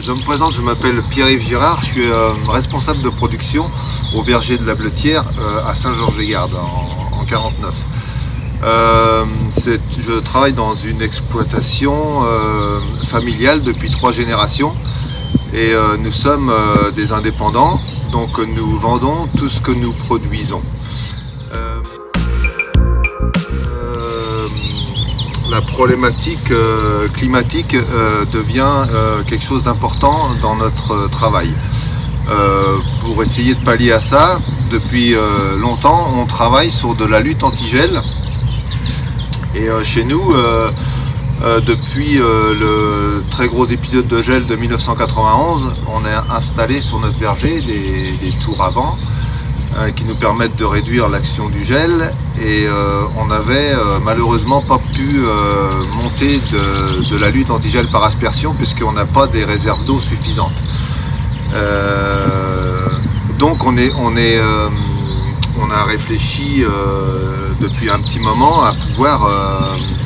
Je me présente, je m'appelle Pierre-Yves Girard, je suis responsable de production au verger de la Bleutière à Saint-Georges-des-Gardes en 49. Je travaille dans une exploitation familiale depuis 3 générations et nous sommes des indépendants, donc nous vendons tout ce que nous produisons. La problématique climatique devient quelque chose d'important dans notre travail. Pour essayer de pallier à ça, depuis longtemps, on travaille sur de la lutte anti-gel. Et chez nous, depuis le très gros épisode de gel de 1991, on a installé sur notre verger des tours à vent qui nous permettent de réduire l'action du gel, et on n'avait malheureusement pas pu monter de la lutte anti-gel par aspersion puisqu'on n'a pas des réserves d'eau suffisantes. Donc on a réfléchi depuis un petit moment à pouvoir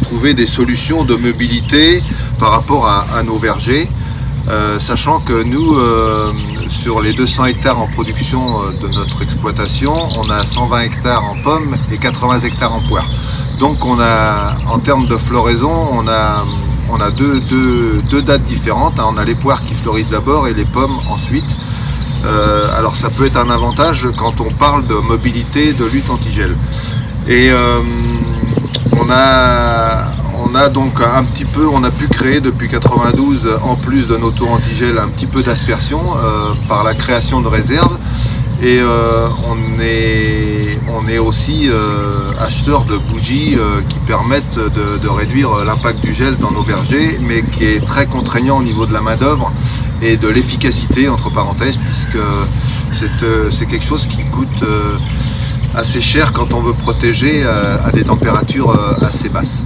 trouver des solutions de mobilité par rapport à nos vergers, sachant que nous, sur les 200 hectares en production de notre exploitation, on a 120 hectares en pommes et 80 hectares en poires. Donc en termes de floraison, on a deux dates différentes. On a les poires qui fleurissent d'abord et les pommes ensuite. Alors ça peut être un avantage quand on parle de mobilité, de lutte anti-gel. Et on a donc un petit peu, on a pu créer depuis 92, en plus de nos tours anti-gel, un petit peu d'aspersion par la création de réserves. Et on est aussi acheteur de bougies qui permettent de réduire l'impact du gel dans nos vergers, mais qui est très contraignant au niveau de la main-d'œuvre et de l'efficacité, entre parenthèses, puisque c'est quelque chose qui coûte assez cher quand on veut protéger à des températures assez basses.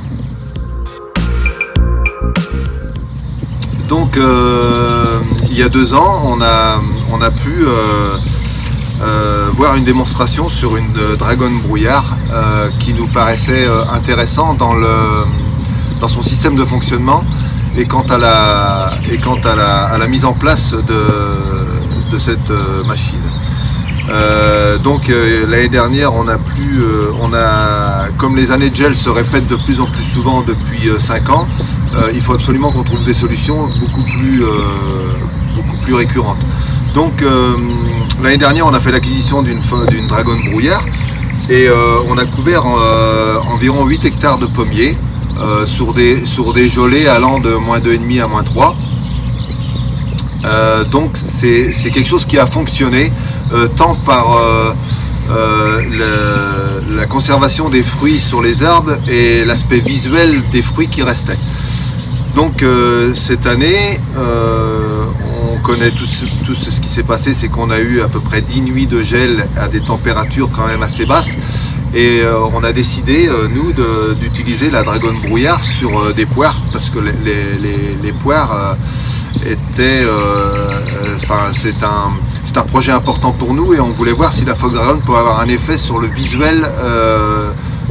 Donc il y a 2 ans, on a pu voir une démonstration sur une Dragon brouillard qui nous paraissait intéressant dans son système de fonctionnement et quant à la mise en place de cette machine. Donc l'année dernière, comme les années de gel se répètent de plus en plus souvent depuis 5 ans, il faut absolument qu'on trouve des solutions beaucoup plus récurrentes. Donc l'année dernière, on a fait l'acquisition d'une Dragon brouillard et on a couvert environ 8 hectares de pommiers sur des gelées allant de -2,5 à -3. Donc c'est quelque chose qui a fonctionné tant par la conservation des fruits sur les arbres et l'aspect visuel des fruits qui restaient. Donc cette année, on connaît tout ce qui s'est passé, c'est qu'on a eu à peu près 10 nuits de gel à des températures quand même assez basses. Et on a décidé, nous, d'utiliser la Dragon brouillard sur des poires, parce que les poires étaient... c'est un projet important pour nous et on voulait voir si la Fox Dragon pouvait avoir un effet sur le visuel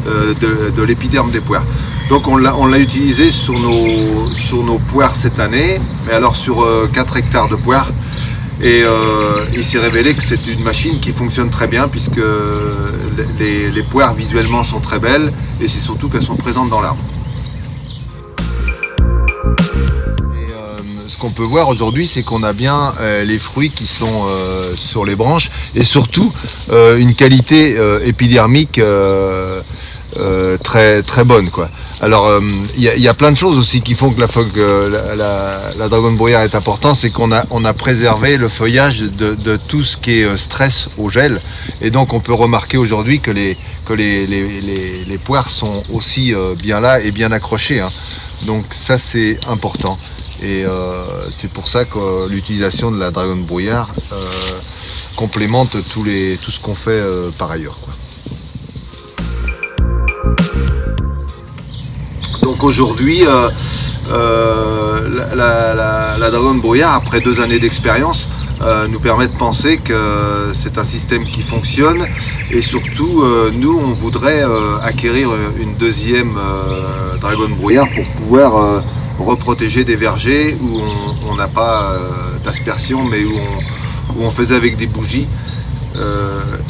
de l'épiderme des poires. Donc on l'a utilisé sur nos poires cette année, mais alors sur 4 hectares de poires. Et il s'est révélé que c'est une machine qui fonctionne très bien puisque les poires visuellement sont très belles et c'est surtout qu'elles sont présentes dans l'arbre. Ce qu'on peut voir aujourd'hui, c'est qu'on a bien les fruits qui sont sur les branches et surtout une qualité épidermique très bonne, quoi. Alors il y a plein de choses aussi qui font que la Dragon brouillard est importante, c'est qu'on a préservé le feuillage de tout ce qui est stress au gel, et donc on peut remarquer aujourd'hui que les poires sont aussi bien là et bien accrochées, hein. Donc ça c'est important. Et c'est pour ça que l'utilisation de la Dragon brouillard complémente tout ce qu'on fait par ailleurs, quoi. Donc aujourd'hui, la Dragon brouillard, après 2 années d'expérience, nous permet de penser que c'est un système qui fonctionne, et surtout nous on voudrait acquérir une deuxième Dragon brouillard pour pouvoir reprotéger des vergers où on n'a pas d'aspersion, mais où on faisait avec des bougies.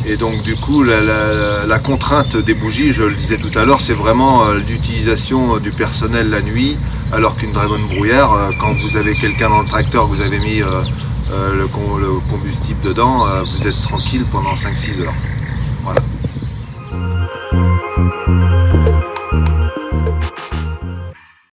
Et donc du coup la contrainte des bougies, je le disais tout à l'heure, c'est vraiment l'utilisation du personnel la nuit, alors qu'une dragon brouillère, quand vous avez quelqu'un dans le tracteur, que vous avez mis le combustible dedans, vous êtes tranquille pendant 5-6 heures. Voilà.